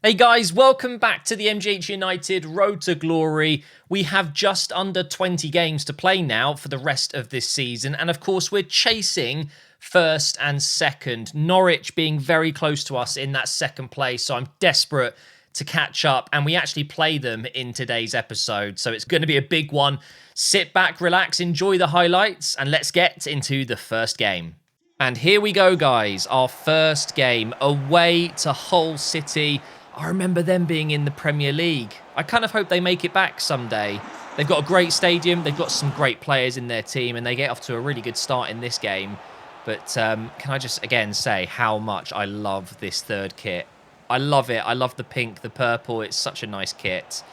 Hey guys, welcome back to the MGH United Road to Glory. We have just under 20 games to play now for the rest of this season. And of course, we're chasing first and second. Norwich being very close to us in that second place. So I'm desperate to catch up. And we actually play them in today's episode. So it's going to be a big one. Sit back, relax, enjoy the highlights, and let's get into the first game. And here we go, guys. Our first game away to Hull City. I remember them being in the Premier League. I kind of hope they make it back someday. They've got a great stadium. They've got some great players in their team, and they get off to a really good start in this game. But can I just, again, say how much I love this third kit. I love it. I love the pink, the purple. It's such a nice kit.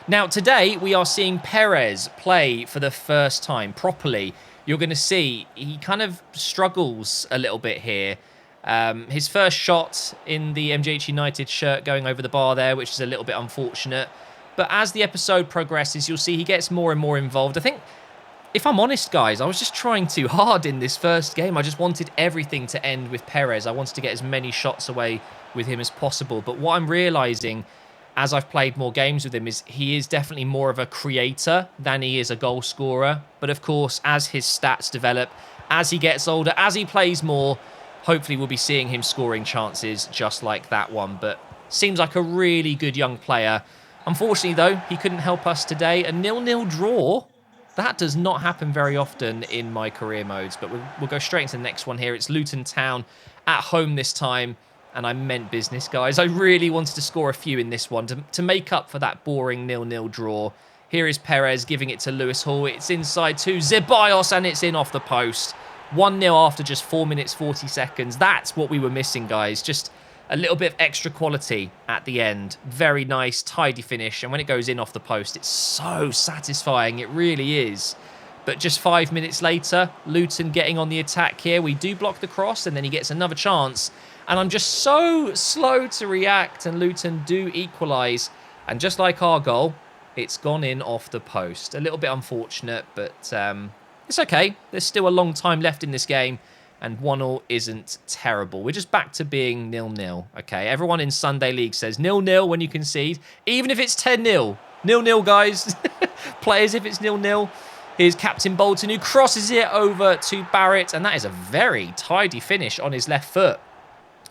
Now, today, we are seeing Perez play for the first time properly. You're going to see he kind of struggles a little bit here. His first shot in the MGH United shirt going over the bar there, which is a little bit unfortunate. But as the episode progresses, you'll see he gets more and more involved. I think, if I'm honest, guys, I was just trying too hard in this first game. I just wanted everything to end with Perez. I wanted to get as many shots away with him as possible. But what I'm realising as I've played more games with him is he is definitely more of a creator than he is a goal scorer. But of course, as his stats develop, as he gets older, as he plays more, hopefully we'll be seeing him scoring chances just like that one. But seems like a really good young player. Unfortunately, though, he couldn't help us today. A 0-0 draw. That does not happen very often in my career modes. But we'll go straight into the next one here. It's Luton Town at home this time. And I meant business, guys. I really wanted to score a few in this one to make up for that boring 0-0 draw. Here is Perez giving it to Lewis Hall. It's inside to Zeballos and it's in off the post. 1-0 after just 4 minutes, 40 seconds. That's what we were missing, guys. Just a little bit of extra quality at the end. Very nice, tidy finish. And when it goes in off the post, it's so satisfying. It really is. But just 5 minutes later, Luton getting on the attack here. We do block the cross and then he gets another chance. And I'm just so slow to react. And Luton do equalise. And just like our goal, it's gone in off the post. A little bit unfortunate, but it's okay. There's still a long time left in this game, and 1-1 isn't terrible. We're just back to being 0-0, okay? Everyone in Sunday League says 0-0 when you concede, even if it's 10-0. 0-0, guys. Play as if it's 0-0. Here's Captain Bolton, who crosses it over to Barrett, and that is a very tidy finish on his left foot.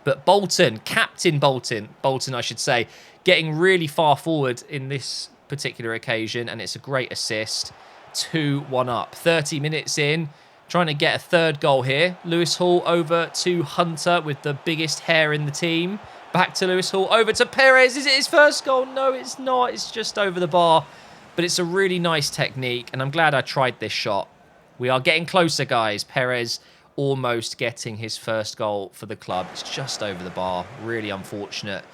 But Bolton, Captain Bolton, I should say, getting really far forward in this particular occasion, and it's a great assist. 2-1 up. 30 minutes in. Trying to get a third goal here. Lewis Hall over to Hunter with the biggest hair in the team. Back to Lewis Hall. Over to Perez. Is it his first goal? No, it's not. It's just over the bar. But it's a really nice technique. And I'm glad I tried this shot. We are getting closer, guys. Perez almost getting his first goal for the club. It's just over the bar. Really unfortunate.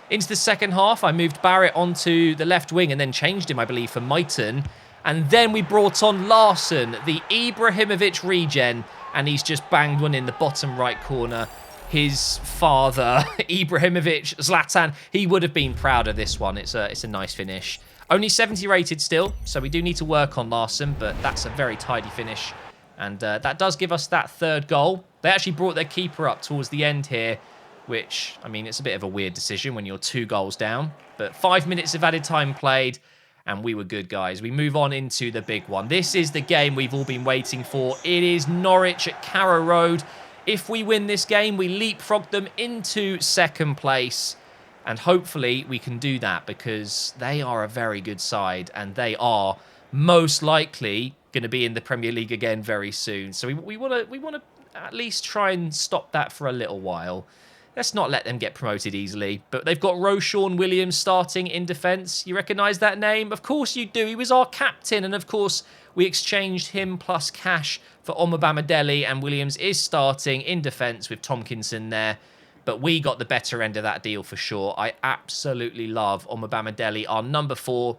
Into the second half, I moved Barrett onto the left wing and then changed him, I believe, for Mighton. And then we brought on Larson, the Ibrahimovic regen, and he's just banged one in the bottom right corner. His father, Ibrahimovic, Zlatan, he would have been proud of this one. It's a nice finish. Only 70 rated still, so we do need to work on Larson, but that's a very tidy finish. And that does give us that third goal. They actually brought their keeper up towards the end here, which, I mean, it's a bit of a weird decision when you're 2 goals down. But 5 minutes of added time played. And we were good, guys. We move on into the big one. This is the game we've all been waiting for. It is Norwich at Carrow Road. If we win this game, we leapfrog them into second place. And hopefully we can do that because they are a very good side. And they are most likely going to be in the Premier League again very soon. So we want to at least try and stop that for a little while. Let's not let them get promoted easily. But they've got Roshawn Williams starting in defence. You recognise that name? Of course you do. He was our captain. And of course, we exchanged him plus cash for Omobamidele. And Williams is starting in defence with Tomkinson there. But we got the better end of that deal for sure. I absolutely love Omobamidele, our number 4.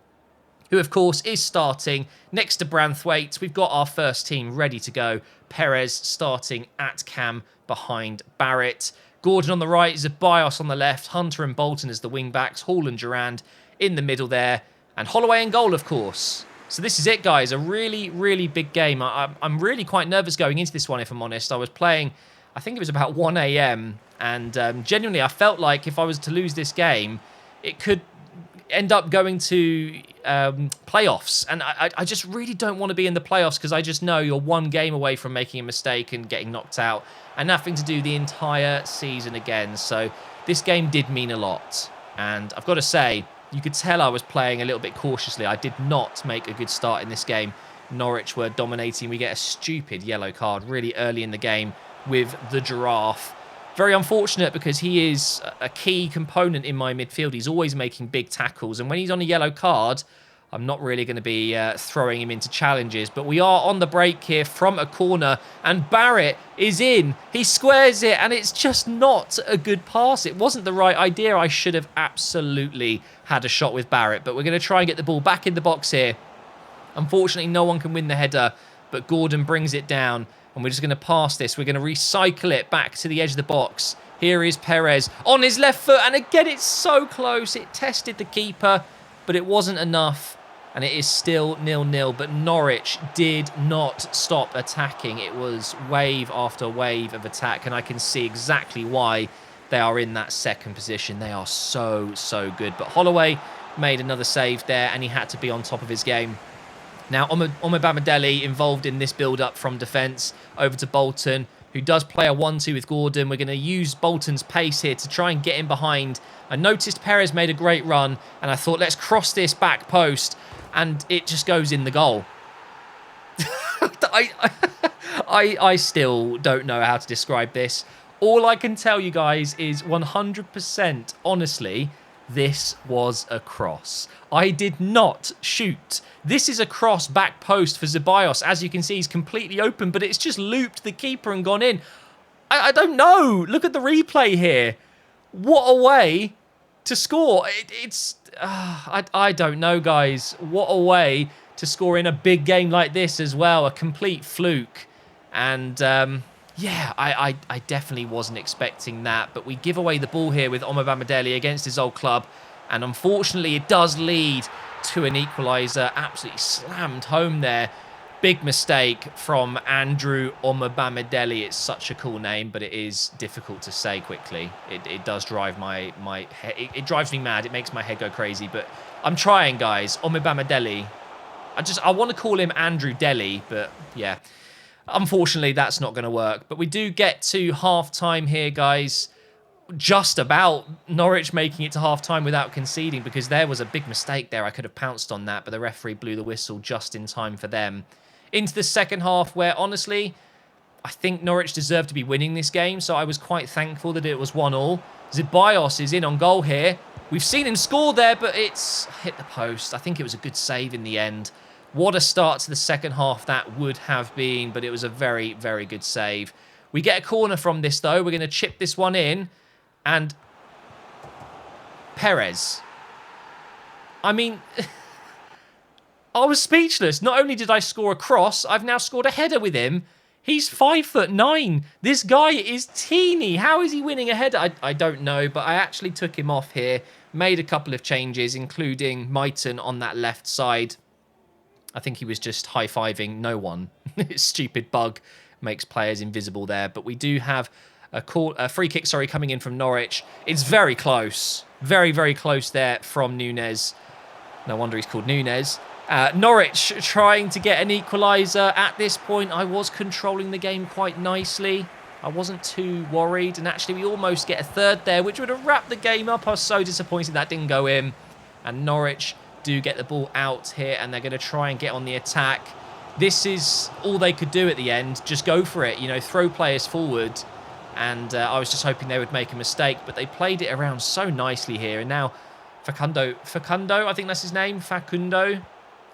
Who, of course, is starting next to Branthwaite. We've got our first team ready to go. Perez starting at cam behind Barrett. Gordon on the right, Zeballos on the left, Hunter and Bolton as the wing-backs, Hall and Durand in the middle there, and Holloway in goal, of course. So this is it, guys, a really, really big game. I'm really quite nervous going into this one, if I'm honest. I was playing, I think it was about 1 a.m, and genuinely I felt like if I was to lose this game, it could end up going to playoffs. And I just really don't want to be in the playoffs because I just know you're one game away from making a mistake and getting knocked out and having to do the entire season again. So this game did mean a lot. And I've got to say, you could tell I was playing a little bit cautiously. I did not make a good start in this game. Norwich were dominating. We get a stupid yellow card really early in the game with the Giraffe. Very unfortunate because he is a key component in my midfield. He's always making big tackles. And when he's on a yellow card, I'm not really going to be throwing him into challenges. But we are on the break here from a corner. And Barrett is in. He squares it. And it's just not a good pass. It wasn't the right idea. I should have absolutely had a shot with Barrett. But we're going to try and get the ball back in the box here. Unfortunately, no one can win the header. But Gordon brings it down. And we're just going to pass this. We're going to recycle it back to the edge of the box. Here is Perez on his left foot. And again, it's so close. It tested the keeper, but it wasn't enough. And it is still 0-0. But Norwich did not stop attacking. It was wave after wave of attack. And I can see exactly why they are in that second position. They are so, so good. But Holloway made another save there. And he had to be on top of his game. Now, Omobamidele involved in this build-up from defence over to Bolton, who does play a 1-2 with Gordon. We're going to use Bolton's pace here to try and get in behind. I noticed Perez made a great run, and I thought, let's cross this back post, and it just goes in the goal. I still don't know how to describe this. All I can tell you guys is 100% honestly, this was a cross. I did not shoot. This is a cross back post for Zeballos. As you can see, he's completely open, but it's just looped the keeper and gone in. I don't know. Look at the replay here. What a way to score. I don't know, guys. What a way to score in a big game like this as well. A complete fluke. And yeah, I definitely wasn't expecting that. But we give away the ball here with Omobamidele against his old club. And unfortunately, it does lead to an equaliser. Absolutely slammed home there. Big mistake from Andrew Omobamidele. It's such a cool name, but it is difficult to say quickly. It does drive my head. It drives me mad. It makes my head go crazy. But I'm trying, guys. Omobamidele. I want to call him Andrew Deli, but yeah. Unfortunately, that's not going to work. But we do get to half-time here, guys. Just about Norwich making it to half-time without conceding because there was a big mistake there. I could have pounced on that, but the referee blew the whistle just in time for them. Into the second half where, honestly, I think Norwich deserved to be winning this game, so I was quite thankful that it was 1-1. Zeballos is in on goal here. We've seen him score there, but it's hit the post. I think it was a good save in the end. What a start to the second half that would have been, but it was a very, very good save. We get a corner from this, though. We're going to chip this one in. And Perez. I mean, I was speechless. Not only did I score a cross, I've now scored a header with him. He's 5'9". This guy is teeny. How is he winning a header? I don't know, but I actually took him off here. Made a couple of changes, including Mighton on that left side. I think he was just high-fiving no one. Stupid bug makes players invisible there. But we do have a free kick, coming in from Norwich. It's very close. Very, very close there from Nunes. No wonder he's called Nunes. Norwich trying to get an equaliser. At this point, I was controlling the game quite nicely. I wasn't too worried. And actually, we almost get a third there, which would have wrapped the game up. I was so disappointed that didn't go in. And Norwich do get the ball out here, and they're going to try and get on the attack. This is all they could do at the end. Just go for it. You know, throw players forward. And I was just hoping they would make a mistake, but they played it around so nicely here. And now Facundo, I think that's his name, Facundo,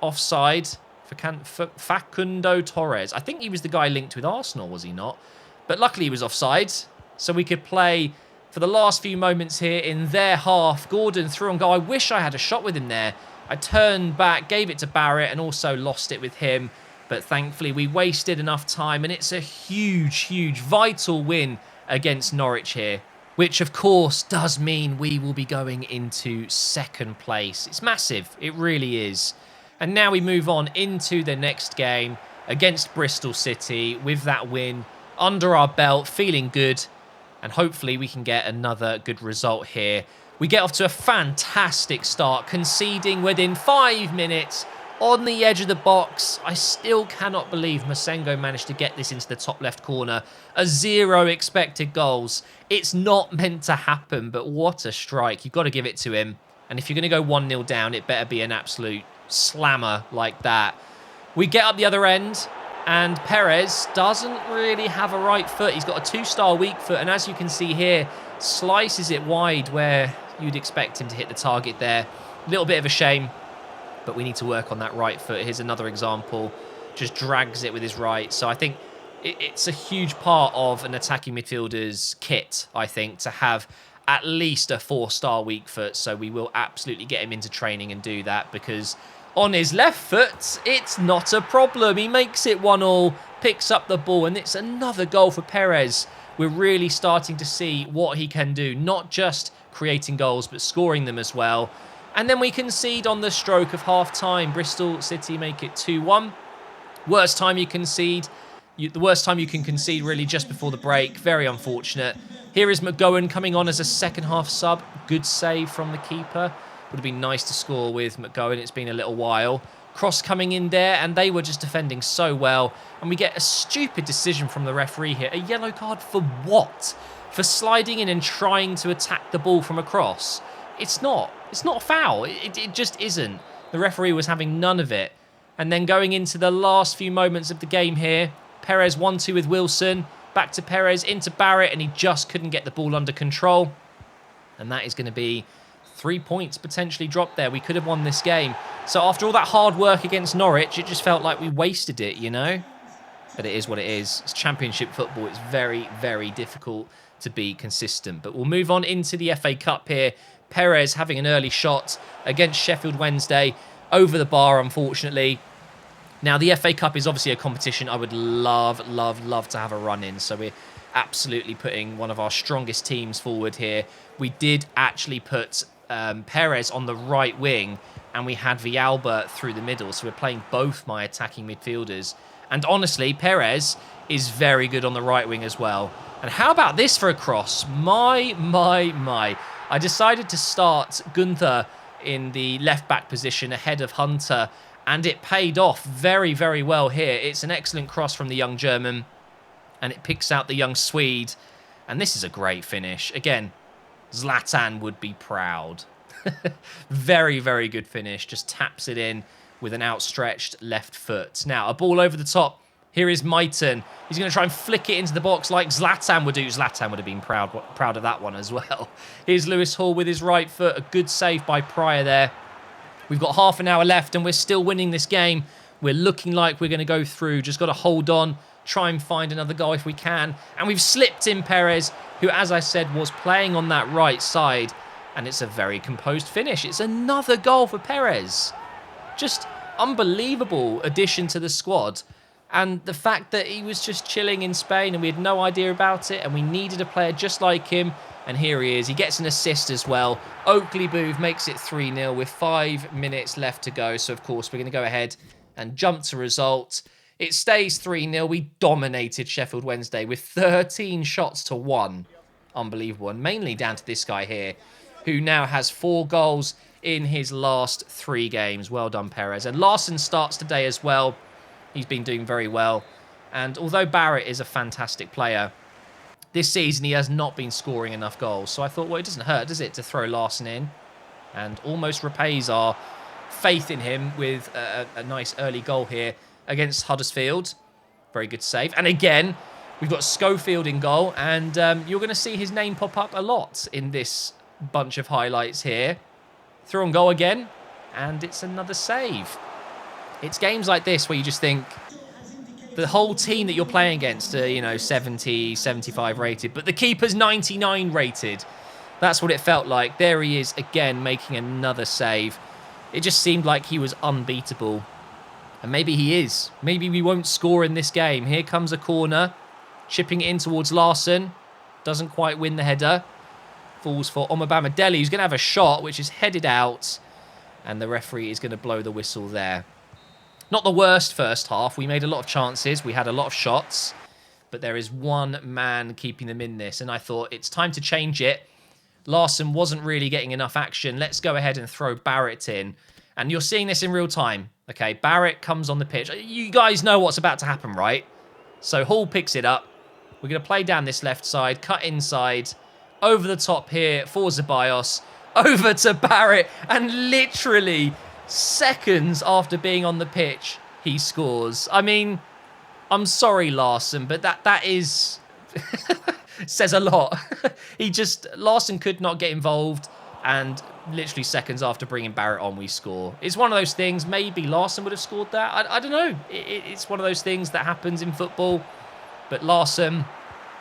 offside. Facundo Torres. I think he was the guy linked with Arsenal, was he not? But luckily he was offside, so we could play for the last few moments here in their half. Gordon through on goal. I wish I had a shot with him there. I turned back, gave it to Barrett, and also lost it with him. But thankfully, we wasted enough time, and it's a huge, huge, vital win against Norwich here, which, of course, does mean we will be going into second place. It's massive. It really is. And now we move on into the next game against Bristol City with that win under our belt, feeling good, and hopefully we can get another good result here. We get off to a fantastic start, conceding within 5 minutes on the edge of the box. I still cannot believe Masengo managed to get this into the top left corner. A 0 expected goals. It's not meant to happen, but what a strike. You've got to give it to him. And if you're going to go 1-0 down, it better be an absolute slammer like that. We get up the other end, and Perez doesn't really have a right foot. He's got a 2-star weak foot, and as you can see here, slices it wide where you'd expect him to hit the target there. A little bit of a shame, but we need to work on that right foot. Here's another example. Just drags it with his right. So I think it's a huge part of an attacking midfielder's kit, I think, to have at least a 4-star weak foot. So we will absolutely get him into training and do that, because on his left foot, it's not a problem. He makes it 1-1, picks up the ball, and it's another goal for Perez. We're really starting to see what he can do, not just creating goals, but scoring them as well. And then we concede on the stroke of half-time. Bristol City make it 2-1. Worst time you concede. The worst time you can concede, really, just before the break. Very unfortunate. Here is McGowan coming on as a second-half sub. Good save from the keeper. Would have been nice to score with McGowan. It's been a little while. Cross coming in there, and they were just defending so well. And we get a stupid decision from the referee here. A yellow card for what? For sliding in and trying to attack the ball from across. It's not a foul. It just isn't. The referee was having none of it. And then going into the last few moments of the game here, Perez 1-2 with Wilson. Back to Perez, into Barrett, and he just couldn't get the ball under control. And that is going to be 3 points potentially dropped there. We could have won this game. So after all that hard work against Norwich, it just felt like we wasted it, you know? But it is what it is. It's Championship football. It's very, very difficult to be consistent. But we'll move on into the FA Cup here. Perez having an early shot against Sheffield Wednesday. Over the bar, unfortunately. Now, the FA Cup is obviously a competition I would love, love, love to have a run in. So we're absolutely putting one of our strongest teams forward here. We did actually put Perez on the right wing, and we had Villalba through the middle. So we're playing both my attacking midfielders. And honestly, Perez is very good on the right wing as well. And how about this for a cross? My. I decided to start Gunther in the left-back position ahead of Hunter, and it paid off very, very well here. It's an excellent cross from the young German, and it picks out the young Swede. And this is a great finish. Again, Zlatan would be proud. Very, very good finish. Just taps it in with an outstretched left foot. Now, a ball over the top. Here is Mighton. He's going to try and flick it into the box like Zlatan would do. Zlatan would have been proud of that one as well. Here's Lewis Hall with his right foot. A good save by Pryor there. We've got half an hour left and we're still winning this game. We're looking like we're going to go through. Just got to hold on, try and find another goal if we can. And we've slipped in Perez, who, as I said, was playing on that right side. And it's a very composed finish. It's another goal for Perez. Just unbelievable addition to the squad. And the fact that he was just chilling in Spain and we had no idea about it and we needed a player just like him. And here he is. He gets an assist as well. Oakley Booth makes it 3-0 with 5 minutes left to go. So, of course, we're going to go ahead and jump to result. It stays 3-0. We dominated Sheffield Wednesday with 13 shots to 1. Unbelievable. And mainly down to this guy here, who now has 4 goals in his last 3 games. Well done, Perez. And Larson starts today as well. He's been doing very well. And although Barrett is a fantastic player, this season he has not been scoring enough goals. So I thought, well, it doesn't hurt, does it, to throw Larson in? And almost repays our faith in him with a nice early goal here against Huddersfield. Very good save. And again, we've got Schofield in goal. And you're going to see his name pop up a lot in this bunch of highlights here. Through on goal again. And it's another save. It's games like this where you just think the whole team that you're playing against are, 70, 75 rated, but the keeper's 99 rated. That's what it felt like. There he is again, making another save. It just seemed like he was unbeatable. And maybe he is. Maybe we won't score in this game. Here comes a corner. Chipping it in towards Larson. Doesn't quite win the header. Falls for Omobama Deli, who's going to have a shot, which is headed out. And the referee is going to blow the whistle there. Not the worst first half. We made a lot of chances. We had a lot of shots. But there is one man keeping them in this. And I thought, it's time to change it. Larson wasn't really getting enough action. Let's go ahead and throw Barrett in. And you're seeing this in real time. Okay, Barrett comes on the pitch. You guys know what's about to happen, right? So Hall picks it up. We're going to play down this left side, cut inside, over the top here for Ceballos, over to Barrett, and literally seconds after being on the pitch, he scores. I mean, I'm sorry, Larson, but that is... says a lot. Larson could not get involved, and literally seconds after bringing Barrett on, we score. It's one of those things, maybe Larson would have scored that. I don't know. It's one of those things that happens in football, but Larson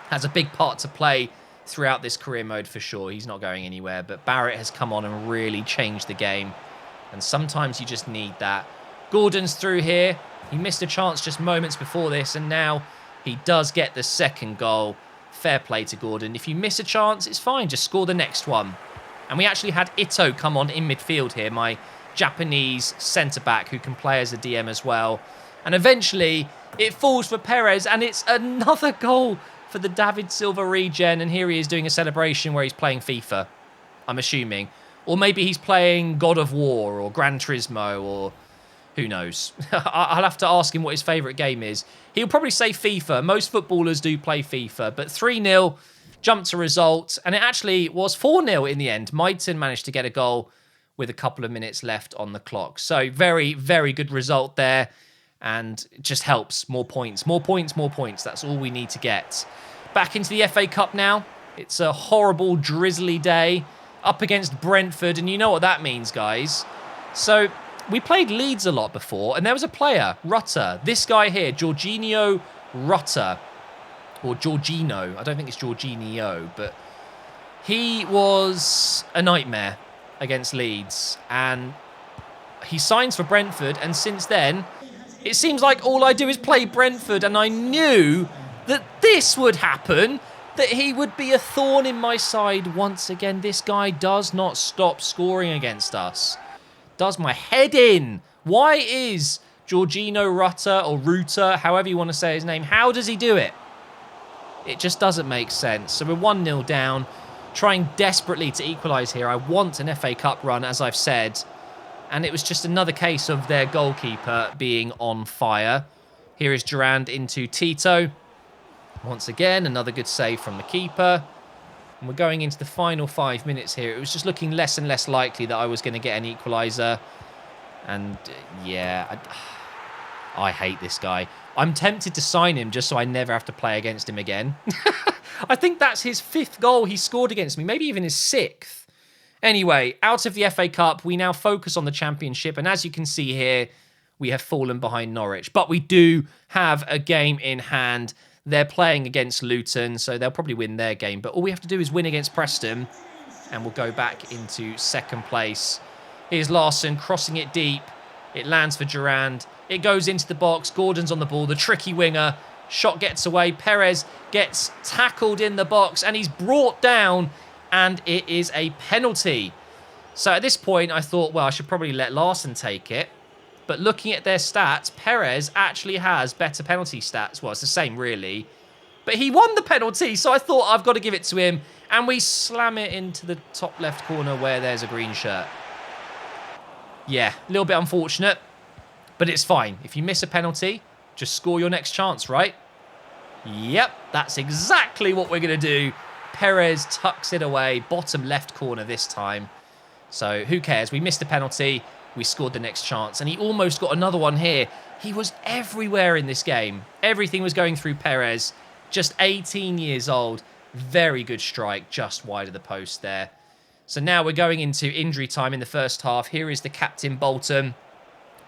has a big part to play throughout this career mode for sure. He's not going anywhere, but Barrett has come on and really changed the game, and sometimes you just need that. Gordon's through here. He missed a chance just moments before this, and now he does get the second goal. Fair play to Gordon. If you miss a chance, it's fine. Just score the next one. And we actually had Ito come on in midfield here, my Japanese centre-back who can play as a DM as well. And eventually, it falls for Perez, and it's another goal for the David Silva regen. And here he is doing a celebration where he's playing FIFA, I'm assuming. Or maybe he's playing God of War or Gran Turismo, or who knows. I'll have to ask him what his favourite game is. He'll probably say FIFA. Most footballers do play FIFA. But 3-0, jumped to result. And it actually was 4-0 in the end. Maidson managed to get a goal with a couple of minutes left on the clock. So very, very good result there. And it just helps. More points, more points, more points. That's all we need to get. Back into the FA Cup now. It's a horrible, drizzly day up against Brentford. And you know what that means, guys. So we played Leeds a lot before, and there was a player, Rutter. This guy here, Jorginho Rutter. Or Jorginho. I don't think it's Jorginho, but he was a nightmare against Leeds. And he signs for Brentford, and since then, it seems like all I do is play Brentford, and I knew that this would happen, that he would be a thorn in my side once again. This guy does not stop scoring against us. Does my head in. Why is Jorginho Rutter, or Ruter, however you want to say his name, how does he do it? It just doesn't make sense. So we're 1-0 down, trying desperately to equalise here. I want an FA Cup run, as I've said. And it was just another case of their goalkeeper being on fire. Here is Durand into Tito. Once again, another good save from the keeper. And we're going into the final 5 minutes here. It was just looking less and less likely that I was going to get an equaliser. And yeah, I hate this guy. I'm tempted to sign him just so I never have to play against him again. I think that's his 5th goal he scored against me, maybe even his 6th. Anyway, out of the FA Cup, we now focus on the Championship. And as you can see here, we have fallen behind Norwich. But we do have a game in hand. They're playing against Luton, so they'll probably win their game. But all we have to do is win against Preston, and we'll go back into 2nd place. Here's Larson crossing it deep. It lands for Durand. It goes into the box. Gordon's on the ball, the tricky winger. Shot gets away. Perez gets tackled in the box, and he's brought down, and it is a penalty. So at this point, I thought, well, I should probably let Larson take it. But looking at their stats, Perez actually has better penalty stats. Well, it's the same, really. But he won the penalty, so I thought I've got to give it to him. And we slam it into the top left corner where there's a green shirt. Yeah, a little bit unfortunate. But it's fine. If you miss a penalty, just score your next chance, right? Yep, that's exactly what we're going to do. Perez tucks it away. Bottom left corner this time. So who cares? We missed the penalty. We scored the next chance, and he almost got another one here. He was everywhere in this game. Everything was going through Perez. Just 18 years old. Very good strike, just wide of the post there. So now we're going into injury time in the first half. Here is the captain, Bolton,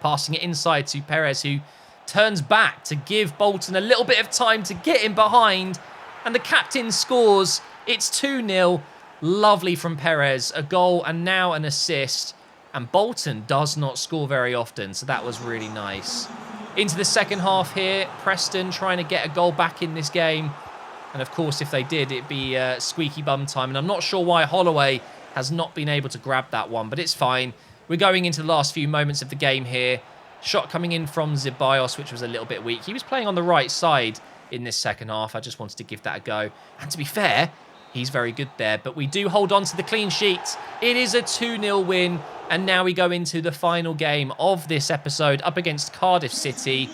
passing it inside to Perez, who turns back to give Bolton a little bit of time to get in behind. And the captain scores. It's 2-0. Lovely from Perez. A goal and now an assist. And Bolton does not score very often, so that was really nice. Into the second half here, Preston trying to get a goal back in this game. And of course, if they did, it'd be squeaky bum time. And I'm not sure why Holloway has not been able to grab that one, but it's fine. We're going into the last few moments of the game here. Shot coming in from Ceballos, which was a little bit weak. He was playing on the right side in this second half. I just wanted to give that a go. And to be fair, He's very good there, but we do hold on to the clean sheet. It is a 2-0 win, and now we go into the final game of this episode up against Cardiff City.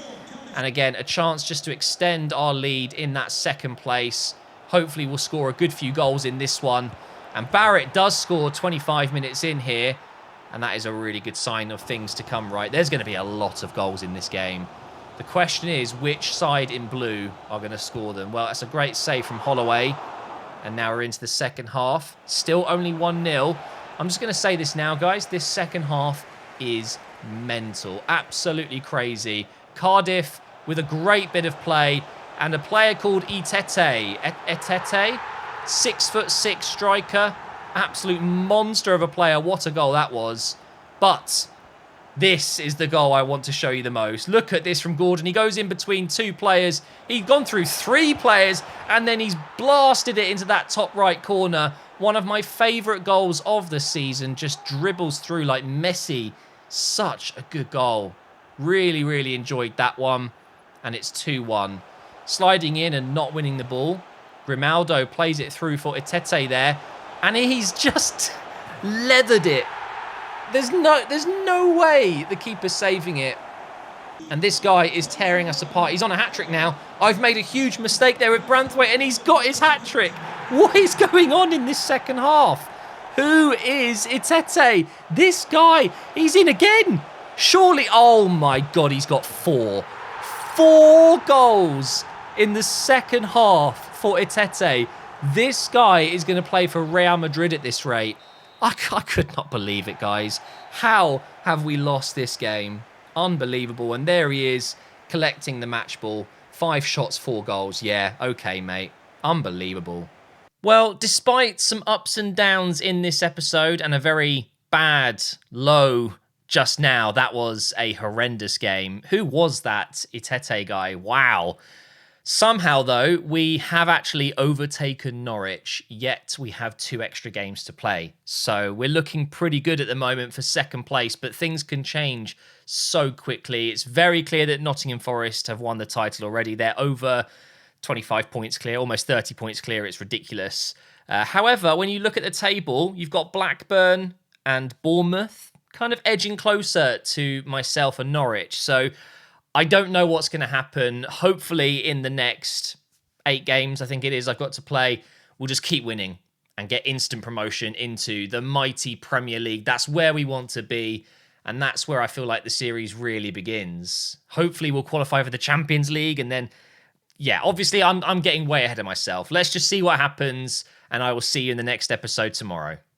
And again, a chance just to extend our lead in that second place. Hopefully we'll score a good few goals in this one. And Barrett does score 25 minutes in here, and that is a really good sign of things to come, right? There's going to be a lot of goals in this game. The question is, which side in blue are going to score them? Well, that's a great save from Holloway. And now we're into the second half. Still only 1-0. I'm just going to say this now, guys. This second half is mental. Absolutely crazy. Cardiff with a great bit of play. And a player called Etete. Etete? 6'6" striker. Absolute monster of a player. What a goal that was. But this is the goal I want to show you the most. Look at this from Gordon. He goes in between two players. He's gone through three players, and then he's blasted it into that top right corner. One of my favourite goals of the season. Just dribbles through like Messi. Such a good goal. Really, really enjoyed that one. And it's 2-1. Sliding in and not winning the ball. Grimaldo plays it through for Etete there. And he's just leathered it. There's no way the keeper's saving it. And this guy is tearing us apart. He's on a hat-trick now. I've made a huge mistake there with Branthwaite, and he's got his hat-trick. What is going on in this second half? Who is Etete? This guy, he's in again. Surely, oh my God, he's got 4. 4 goals in the second half for Etete. This guy is going to play for Real Madrid at this rate. I could not believe it, guys. How have we lost this game? Unbelievable. And there he is, collecting the match ball. 5 shots, 4 goals. Yeah, okay, mate. Unbelievable. Well, despite some ups and downs in this episode and a very bad low just now, that was a horrendous game. Who was that Etete guy? Wow. Somehow, though, we have actually overtaken Norwich, yet we have 2 extra games to play. So we're looking pretty good at the moment for second place, but things can change so quickly. It's very clear that Nottingham Forest have won the title already. They're over 25 points clear, almost 30 points clear. It's ridiculous. However, when you look at the table, you've got Blackburn and Bournemouth kind of edging closer to myself and Norwich. So I don't know what's going to happen. Hopefully in the next 8 games, I think it is, I've got to play, we'll just keep winning and get instant promotion into the mighty Premier League. That's where we want to be. And that's where I feel like the series really begins. Hopefully we'll qualify for the Champions League. And then, yeah, obviously I'm getting way ahead of myself. Let's just see what happens. And I will see you in the next episode tomorrow.